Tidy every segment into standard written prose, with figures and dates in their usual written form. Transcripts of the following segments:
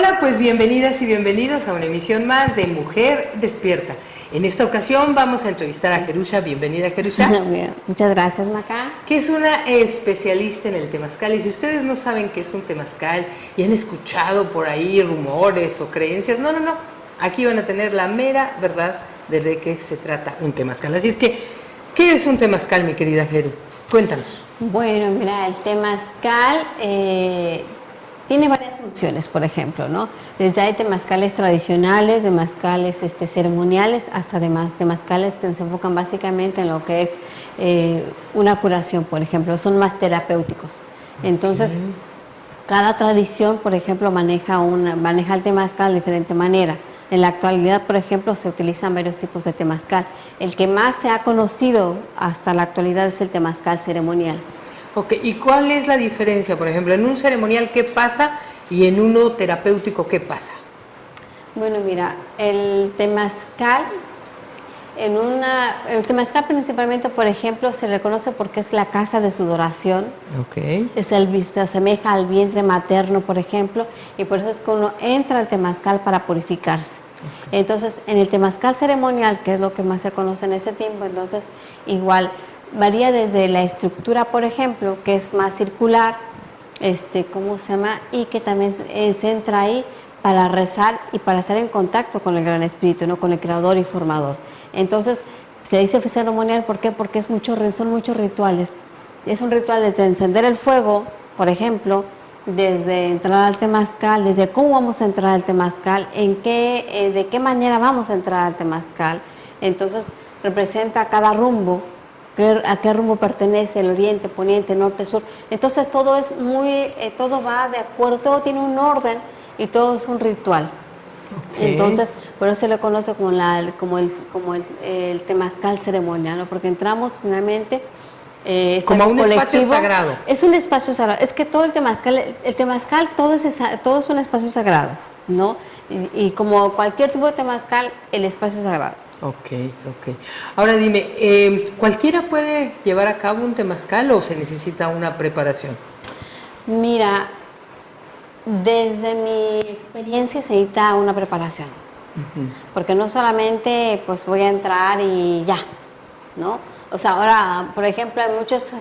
Hola, pues bienvenidas y bienvenidos a una emisión más de Mujer Despierta. En esta ocasión vamos a entrevistar a Jerusha. Bienvenida, Jerusha. Muchas gracias, Maca. Que es una especialista en el temazcal. Y si ustedes no saben qué es un temazcal y han escuchado por ahí rumores o creencias, no. Aquí van a tener la mera verdad de qué se trata un temazcal. Así es que, ¿qué es un temazcal, mi querida Jeru? Cuéntanos. Bueno, mira, el temazcal tiene varias funciones, por ejemplo, ¿no? Desde hay temazcales tradicionales, temazcales ceremoniales, hasta temazcales que se enfocan básicamente en lo que es una curación, por ejemplo, son más terapéuticos. Entonces, cada tradición, por ejemplo, maneja el temazcal de diferente manera. En la actualidad, por ejemplo, se utilizan varios tipos de temazcal. El que más se ha conocido hasta la actualidad es el temazcal ceremonial. Ok, ¿y cuál es la diferencia? Por ejemplo, en un ceremonial, ¿qué pasa? Y en uno terapéutico, ¿qué pasa? Bueno, mira, el temazcal principalmente, por ejemplo, se reconoce porque es la casa de sudoración. Ok. Se asemeja al vientre materno, por ejemplo, y por eso es que uno entra al temazcal para purificarse. Okay. Entonces, en el temazcal ceremonial, que es lo que más se conoce en este tiempo, entonces igual varía desde la estructura, por ejemplo, que es más circular, y que también se entra ahí para rezar y para estar en contacto con el Gran Espíritu, ¿no? Con el Creador y Formador. Entonces, se dice ceremonial, ¿por qué? Porque son muchos rituales. Es un ritual desde encender el fuego, por ejemplo, desde entrar al temazcal, desde cómo vamos a entrar al temazcal, de qué manera vamos a entrar al temazcal. Entonces, representa cada rumbo, a qué rumbo pertenece, el oriente, poniente, norte, sur. Entonces, todo va de acuerdo, todo tiene un orden y todo es un ritual. Okay. Entonces, por eso se le conoce como el temazcal ceremonial, ¿no? Porque entramos finalmente como un espacio sagrado. Es un espacio sagrado. Es que todo el temazcal todo es un espacio sagrado, ¿no? Y como cualquier tipo de temazcal, el espacio es sagrado. Ok. Ahora dime, ¿cualquiera puede llevar a cabo un temazcal o se necesita una preparación? Mira, desde mi experiencia se necesita una preparación. Porque no solamente pues voy a entrar y ya, ¿no? O sea, ahora, por ejemplo, hay muchos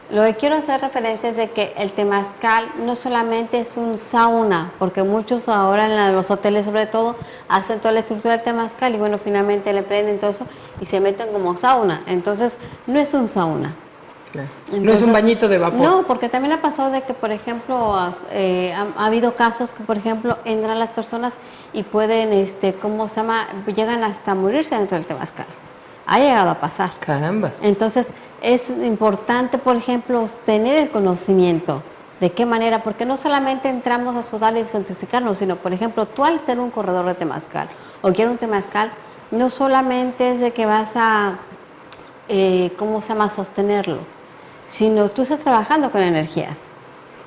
lo que quiero hacer referencia es de que el temazcal no solamente es un sauna, porque muchos ahora en los hoteles sobre todo hacen toda la estructura del temazcal y bueno, finalmente le prenden todo eso y se meten como sauna. Entonces, no es un sauna. Claro. Entonces, no es un bañito de vapor. No, porque también ha pasado de que, por ejemplo, ha habido casos que, por ejemplo, entran las personas y pueden, llegan hasta morirse dentro del temazcal. Ha llegado a pasar. Caramba. Entonces, es importante, por ejemplo, tener el conocimiento de qué manera, porque no solamente entramos a sudar y desintoxicarnos, sino, por ejemplo, tú al ser un corredor de temazcal o quieres un temazcal, no solamente es de que vas a, sostenerlo, sino tú estás trabajando con energías,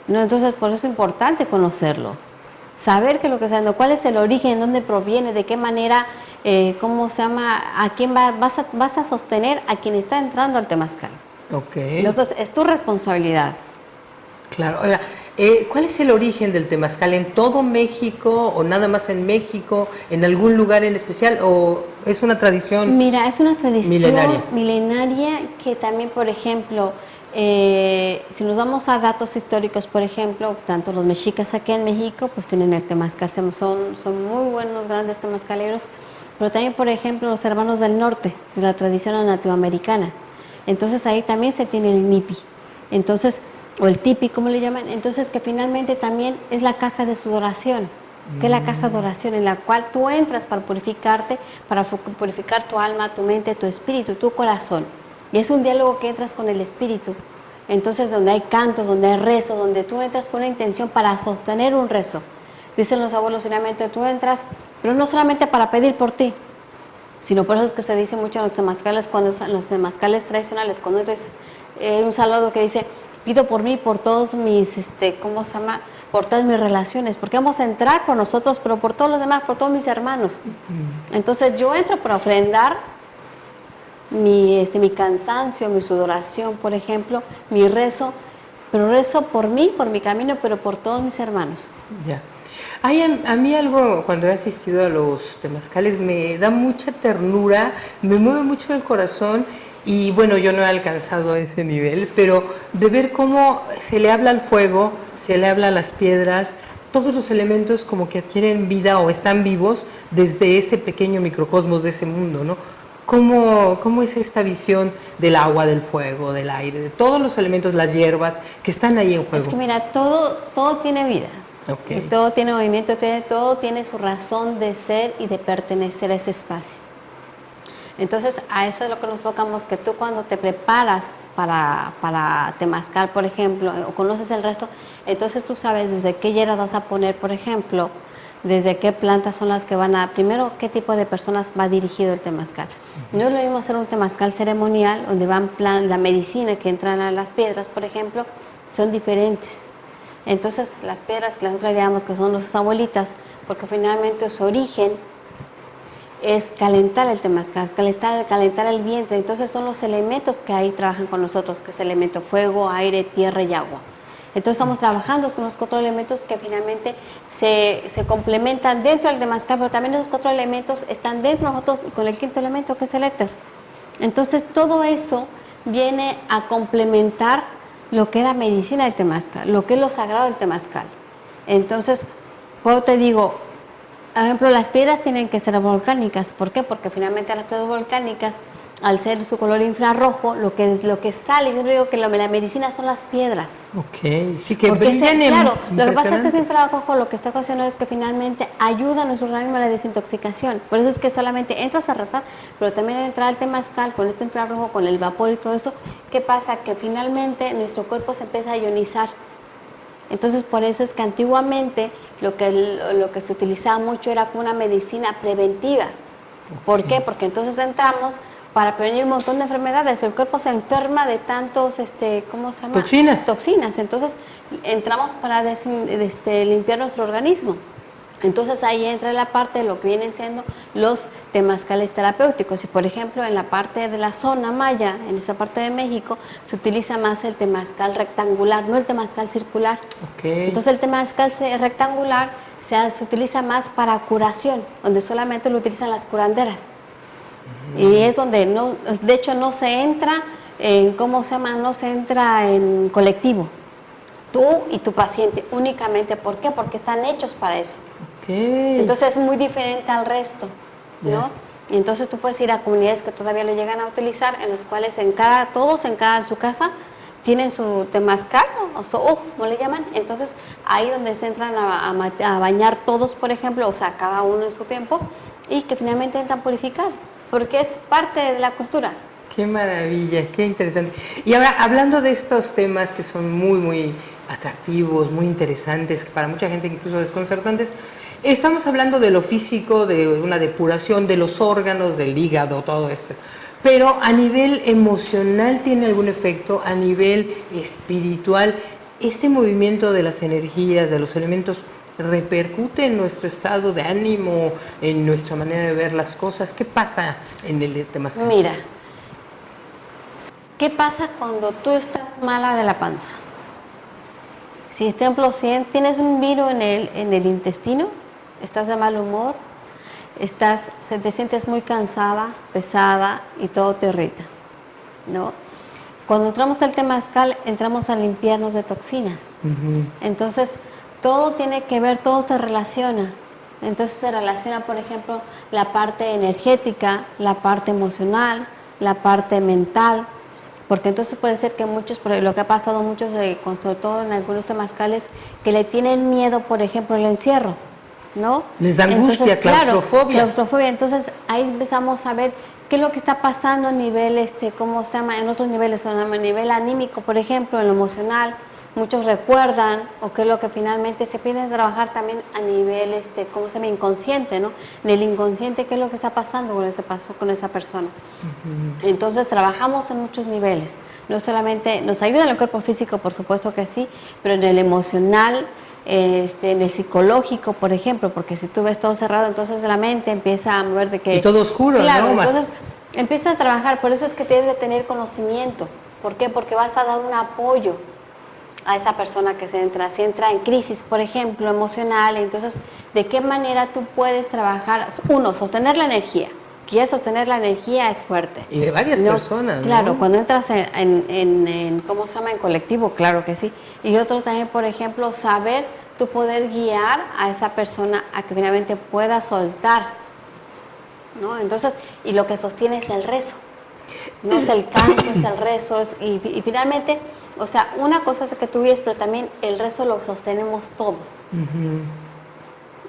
¿no? Entonces, por eso es importante conocerlo, saber qué es lo que está haciendo, cuál es el origen, dónde proviene, de qué manera, a quién vas a sostener a quien está entrando al temazcal. Ok. Entonces, es tu responsabilidad. Claro. Oiga, ¿cuál es el origen del temazcal? ¿En todo México o nada más en México? ¿En algún lugar en especial? ¿O es una tradición? Mira, es una tradición milenaria que también, por ejemplo, si nos vamos a datos históricos, por ejemplo, tanto los mexicas aquí en México, pues tienen el temazcal, son muy buenos, grandes temazcaleros, pero también, por ejemplo, los hermanos del norte, de la tradición nativoamericana. Entonces ahí también se tiene el nipi, entonces, o el tipi, como le llaman, entonces que finalmente también es la casa de sudoración, que es la casa de oración en la cual tú entras para purificarte, para purificar tu alma, tu mente, tu espíritu, tu corazón. Y es un diálogo que entras con el espíritu. Entonces, donde hay cantos, donde hay rezo, donde tú entras con una intención para sostener un rezo. Dicen los abuelos, finalmente tú entras, pero no solamente para pedir por ti, sino por eso es que se dice mucho en los temazcales, los temazcales tradicionales, cuando entras, un saludo que dice, pido por mí, por todos mis, por todas mis relaciones, porque vamos a entrar por nosotros, pero por todos los demás, por todos mis hermanos. Entonces yo entro para ofrendar mi cansancio, mi sudoración, por ejemplo, mi rezo, pero rezo por mí, por mi camino, pero por todos mis hermanos. Ya. Hay a mí algo, cuando he asistido a los temazcales, me da mucha ternura, me mueve mucho el corazón y bueno, yo no he alcanzado ese nivel, pero de ver cómo se le habla al fuego, se le habla a las piedras, todos los elementos como que adquieren vida o están vivos desde ese pequeño microcosmos de ese mundo, ¿no? ¿Cómo es esta visión del agua, del fuego, del aire, de todos los elementos, las hierbas que están ahí en juego? Es que mira, todo tiene vida. Okay. Todo tiene movimiento, todo tiene su razón de ser y de pertenecer a ese espacio. Entonces, a eso es lo que nos enfocamos, que tú cuando te preparas para temazcal, por ejemplo, o conoces el resto, entonces tú sabes desde qué hierbas vas a poner, por ejemplo, desde qué plantas son las que van a, primero, qué tipo de personas va dirigido el temazcal. No es lo mismo hacer un temazcal ceremonial, donde van la medicina que entran a las piedras, por ejemplo, son diferentes. Entonces, las piedras que nosotros llamamos que son nuestras abuelitas, porque finalmente su origen es calentar el temazcal, calentar el vientre. Entonces, son los elementos que ahí trabajan con nosotros, que es el elemento fuego, aire, tierra y agua. Entonces, estamos trabajando con los 4 elementos que finalmente se complementan dentro del temazcal, pero también esos 4 elementos están dentro de nosotros y con el 5.º elemento, que es el éter. Entonces, todo eso viene a complementar lo que es la medicina del temazcal, lo que es lo sagrado del temazcal. Entonces, por te digo, por ejemplo, las piedras tienen que ser volcánicas. ¿Por qué? Porque finalmente las piedras volcánicas, al ser su color infrarrojo, lo que sale, yo digo que la medicina son las piedras. Ok, sí que porque brillan. Claro, lo que pasa es que ese infrarrojo lo que está ocasionando es que finalmente ayuda a nuestro organismo a la desintoxicación. Por eso es que solamente entras a rezar, pero también al entrar al temazcal con este infrarrojo, con el vapor y todo esto, ¿qué pasa? Que finalmente nuestro cuerpo se empieza a ionizar. Entonces, por eso es que antiguamente lo que se utilizaba mucho era como una medicina preventiva. ¿Por qué? Porque entonces entramos para prevenir un montón de enfermedades. El cuerpo se enferma de tantos, ¿cómo se llama? Toxinas. Entonces, entramos para limpiar nuestro organismo. Entonces, ahí entra la parte de lo que vienen siendo los temazcales terapéuticos. Y, por ejemplo, en la parte de la zona maya, en esa parte de México, se utiliza más el temazcal rectangular, no el temazcal circular. Okay. Entonces, el temazcal rectangular se utiliza más para curación, donde solamente lo utilizan las curanderas. Y es donde, de hecho, no se entra en, no se entra en colectivo. Tú y tu paciente únicamente. ¿Por qué? Porque están hechos para eso. Okay. Entonces es muy diferente al resto, ¿no? Yeah. Y entonces tú puedes ir a comunidades que todavía lo llegan a utilizar, en las cuales todos en su casa tienen su temazcal, como le llaman. Entonces ahí donde se entran a bañar todos, por ejemplo, o sea, cada uno en su tiempo, y que finalmente entran a purificar, porque es parte de la cultura. Qué maravilla, qué interesante. Y ahora, hablando de estos temas que son muy, muy atractivos, muy interesantes, que para mucha gente incluso desconcertantes, estamos hablando de lo físico, de una depuración de los órganos, del hígado, todo esto. Pero a nivel emocional, ¿tiene algún efecto? A nivel espiritual, ¿este movimiento de las energías, de los elementos, repercute en nuestro estado de ánimo, en nuestra manera de ver las cosas? ¿Qué pasa en el temazcal? Mira, ¿qué pasa cuando tú estás mala de la panza? Si, por ejemplo, si tienes un virus en el intestino, estás de mal humor, te sientes muy cansada, pesada y todo te irrita, ¿no? Cuando entramos al temazcal, entramos a limpiarnos de toxinas. Entonces, todo tiene que ver, todo se relaciona. Entonces se relaciona, por ejemplo, la parte energética, la parte emocional, la parte mental. Porque entonces puede ser que muchos, lo que ha pasado muchos, sobre todo en algunos temazcales, que le tienen miedo, por ejemplo, al encierro, ¿no? Les da angustia, entonces, claustrofobia. Claro, claustrofobia. Entonces ahí empezamos a ver qué es lo que está pasando a nivel, ¿cómo se llama? En otros niveles, a nivel anímico, por ejemplo, en lo emocional. Muchos recuerdan, o qué es lo que finalmente se pide es trabajar también a nivel, ¿cómo se llama? Inconsciente, ¿no? En el inconsciente, qué es lo que está pasando con esa persona. Entonces, trabajamos en muchos niveles. No solamente nos ayuda en el cuerpo físico, por supuesto que sí, pero en el emocional, en el psicológico, por ejemplo, porque si tú ves todo cerrado, entonces la mente empieza a mover de que... Y todo oscuro, claro, ¿no? Entonces, empiezas a trabajar, por eso es que tienes que tener conocimiento. ¿Por qué? Porque vas a dar un apoyo. a esa persona que si entra en crisis, por ejemplo, emocional. Entonces, ¿de qué manera tú puedes trabajar? Uno, sostener la energía, que ya sostener la energía es fuerte. Y de varias personas, claro, ¿no? cuando entras en ¿cómo se llama? En colectivo, claro que sí. Y otro también, por ejemplo, saber tú poder guiar a esa persona a que finalmente pueda soltar, ¿no? Entonces, y lo que sostiene es el rezo. No es el canto, es el rezo, y finalmente, o sea, una cosa es que tú vives, pero también el rezo lo sostenemos todos.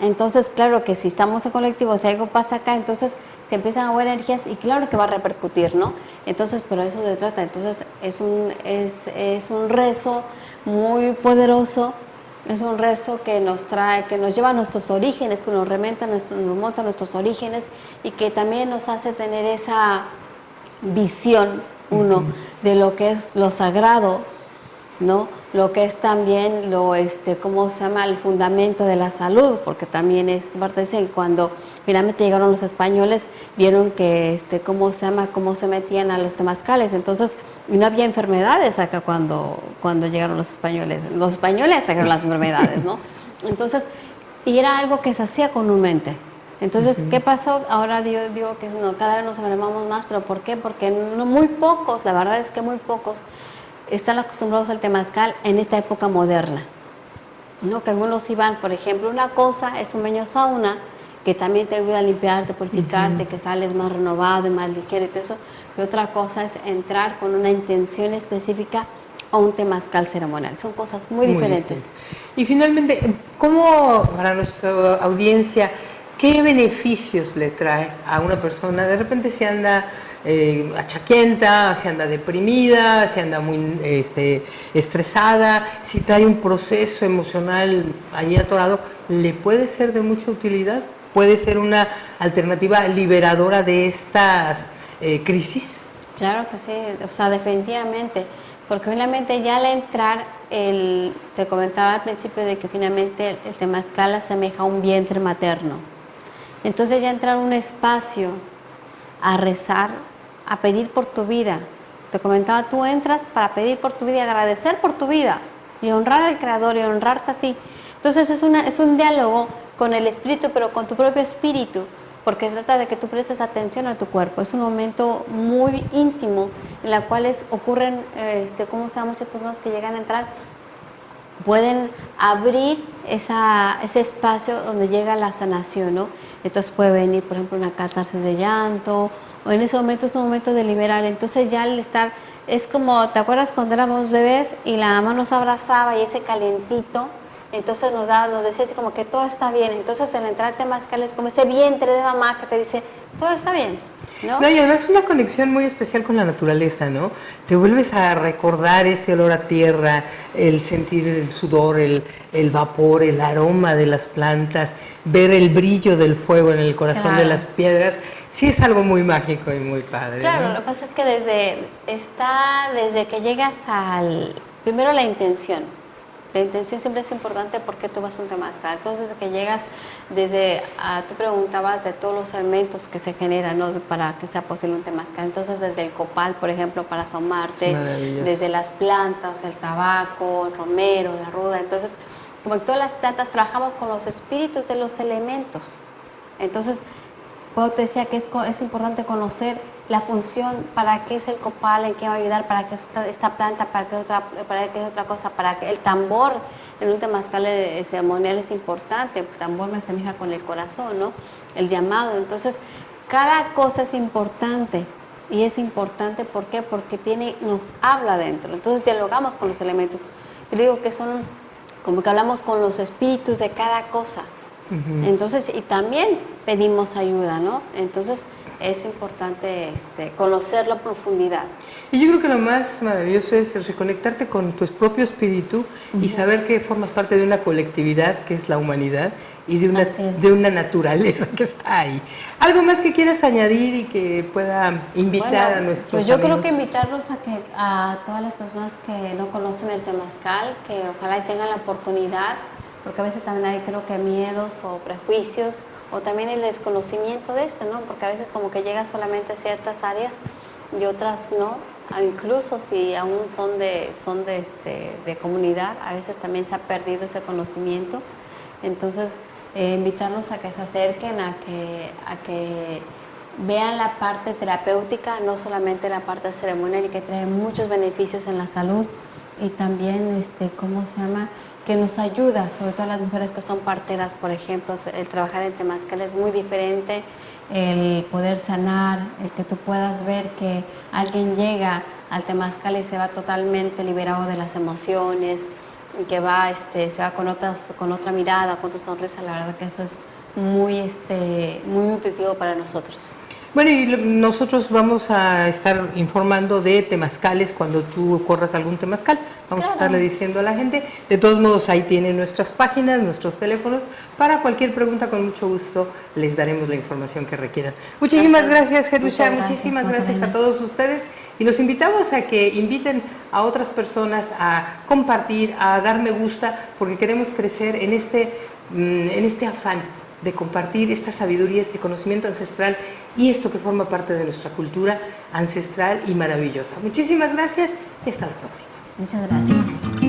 Entonces, claro que si estamos en colectivo, si algo pasa acá, entonces se empiezan a mover energías y claro que va a repercutir, ¿no? Entonces, pero eso se trata. Entonces, es un rezo muy poderoso, es un rezo que nos trae, que nos lleva a nuestros orígenes, que nos remonta a nuestros orígenes y que también nos hace tener esa visión, de lo que es lo sagrado, ¿no? Lo que es también ¿cómo se llama? El fundamento de la salud, porque también es parte de que cuando finalmente llegaron los españoles, vieron que, ¿cómo se llama? Cómo se metían a los temazcales, entonces, y no había enfermedades acá cuando llegaron los españoles trajeron las enfermedades, ¿no? Entonces, y era algo que se hacía comúnmente. Entonces, ¿qué pasó? Ahora digo que no, cada vez nos enfermamos más, ¿pero por qué? Porque muy pocos, la verdad es que muy pocos están acostumbrados al temazcal en esta época moderna, ¿no? Que algunos iban, por ejemplo, una cosa es un baño sauna, que también te ayuda a limpiarte, purificarte, que sales más renovado y más ligero y todo eso, y otra cosa es entrar con una intención específica a un temazcal ceremonial. Son cosas muy diferentes. Y finalmente, ¿cómo para nuestra audiencia, qué beneficios le trae a una persona? De repente se anda achaquienta, se anda deprimida, se anda muy estresada, si trae un proceso emocional ahí atorado, ¿le puede ser de mucha utilidad? ¿Puede ser una alternativa liberadora de estas crisis? Claro que sí, o sea, definitivamente, porque finalmente ya al entrar, te comentaba al principio de que finalmente el temazcal asemeja a un vientre materno. Entonces ya entrar a un espacio a rezar, a pedir por tu vida. Te comentaba, tú entras para pedir por tu vida y agradecer por tu vida y honrar al Creador y honrarte a ti. Entonces es un diálogo con el espíritu, pero con tu propio espíritu, porque se trata de que tú prestes atención a tu cuerpo. Es un momento muy íntimo en la cual ocurren, ¿cómo están? Muchas personas que llegan a entrar pueden abrir ese espacio donde llega la sanación, ¿no? Entonces puede venir, por ejemplo, una catarsis de llanto, o en ese momento es un momento de liberar. Entonces ya al estar, es como, ¿te acuerdas cuando éramos bebés y la mamá nos abrazaba y ese calentito? Entonces nos decía así como que todo está bien. Entonces el entrar temazcal es como ese vientre de mamá que te dice, todo está bien, ¿no? No, y además una conexión muy especial con la naturaleza, ¿no? Te vuelves a recordar ese olor a tierra, el sentir el sudor, el vapor, el aroma de las plantas, ver el brillo del fuego en el corazón de las piedras. Sí es algo muy mágico y muy padre. Claro, ¿no? lo que pasa es que desde que llegas primero la intención. La intención siempre es importante porque tú vas a un temazcal. Entonces, desde que llegas, tú preguntabas de todos los elementos que se generan, ¿no? Para que sea posible un temazcal. Entonces, desde el copal, por ejemplo, para asomarte, desde las plantas, el tabaco, el romero, la ruda. Entonces, como en todas las plantas, trabajamos con los espíritus de los elementos. Entonces, pues te decía que es importante conocer la función, para qué es el copal, en qué va a ayudar, para qué es esta planta, para qué es otra cosa, para que el tambor en un temazcal ceremonial es importante, el tambor me asemeja con el corazón, ¿no? El llamado. Entonces, cada cosa es importante. Y es importante, ¿por qué? Porque nos habla dentro. Entonces, dialogamos con los elementos. Yo digo que son como que hablamos con los espíritus de cada cosa. Entonces, y también pedimos ayuda, ¿no? Entonces, es importante conocerlo a profundidad. Y yo creo que lo más maravilloso es reconectarte con tu propio espíritu y saber que formas parte de una colectividad que es la humanidad y de una naturaleza que está ahí. ¿Algo más que quieras añadir y que pueda invitar a nuestros pues yo amigos? creo que invitarlos a todas las personas que no conocen el temazcal, que ojalá tengan la oportunidad, porque a veces también hay, creo que, miedos o prejuicios, o también el desconocimiento de ¿no? Porque a veces como que llega solamente a ciertas áreas y otras no. incluso si aún son de comunidad, a veces también se ha perdido ese conocimiento. Entonces, invitarlos a que se acerquen, a que vean la parte terapéutica, no solamente la parte ceremonial, y que trae muchos beneficios en la salud, y también, ¿cómo se llama?, que nos ayuda, sobre todo a las mujeres que son parteras, por ejemplo. El trabajar en temazcal es muy diferente, el poder sanar, el que tú puedas ver que alguien llega al temazcal y se va totalmente liberado de las emociones, que se va con otra mirada, con otra sonrisa. La verdad que eso es muy nutritivo para nosotros. Bueno, y nosotros vamos a estar informando de temazcales cuando tú corras algún temazcal. Vamos a estarle diciendo a la gente. De todos modos, ahí tienen nuestras páginas, nuestros teléfonos. Para cualquier pregunta, con mucho gusto, les daremos la información que requieran. Muchísimas gracias, Jerusha. Muchísimas gracias a todos ustedes. Y los invitamos a que inviten a otras personas a compartir, a dar me gusta, porque queremos crecer en este afán de compartir esta sabiduría, este conocimiento ancestral y esto que forma parte de nuestra cultura ancestral y maravillosa. Muchísimas gracias y hasta la próxima. Muchas gracias.